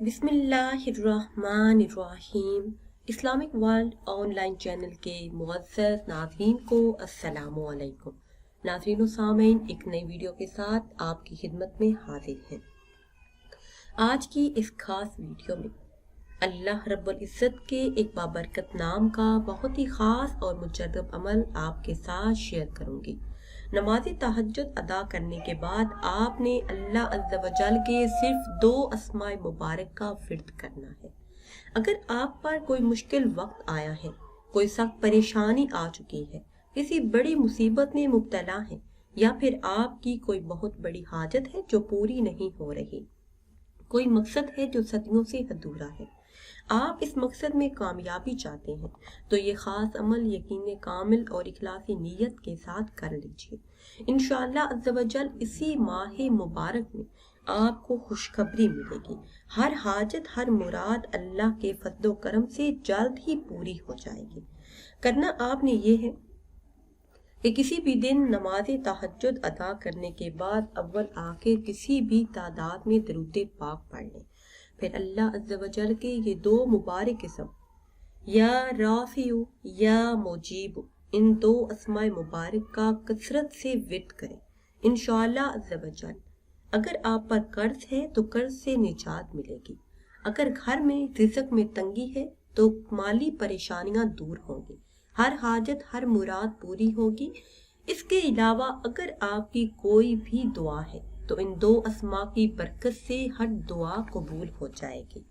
बिस्मिल्लाहिर्रहमानिर्रहीम। Islamic world online channel के मुअज़्ज़ज़ नाज़रीन को अस्सलाम वालेकुम। नाज़रीन व सामीन, एक नई वीडियो के साथ आपकी खिदमत में हाजिर हैं। आज की इस खास वीडियो में अल्लाह रब्बुल इज़्ज़त के एक बाबरकत नाम का बहुत ही ख़ास और मुजर्रब अमल आपके साथ शेयर करूँगी। नमाज तहज्जुद अदा करने के बाद आपने अल्लाह अज़्ज़ा व जल के सिर्फ 2 अस्माए मुबारक का विर्द करना है। अगर आप पर कोई मुश्किल वक्त आया है, कोई सख्त परेशानी आ चुकी है, किसी बड़ी मुसीबत में मुब्तला है, या फिर आपकी कोई बहुत बड़ी हाजत है जो पूरी नहीं हो रही, कोई मकसद है जो सदियों से अधूरा है, आप इस मकसद में कामयाबी चाहते हैं, तो ये खास अमल यकीन कामिल और इखलासी नीयत के साथ कर लीजिए। इंशाअल्लाह अज़्ज़ा वजल इसी माह मुबारक में आपको खुशखबरी मिलेगी। हर हाजत, हर मुराद अल्लाह के फज़्ल करम से जल्द ही पूरी हो जाएगी। करना आपने ये है कि किसी भी दिन नमाज तहज्जुद अदा करने के बाद अव्वल आखिर किसी भी तादाद में दरूद पाक पढ़ लें। फिर अल्लाह अज़्ज़ा वजल के ये 2 मुबारक किस्म या राफ़िउ या मुजीब, इन 2 अस्माए मुबारक का कसरत से विर्द करें। इंशाअल्लाह अज़्ज़ा वजल अगर आप पर कर्ज है तो कर्ज से निजात मिलेगी। अगर घर में रिज़्क़ में तंगी है तो माली परेशानियां दूर होंगी। हर हाजत, हर मुराद पूरी होगी। इसके अलावा अगर आपकी कोई भी दुआ है तो इन 2 अस्मा की बरकत से हर दुआ कबूल हो जाएगी।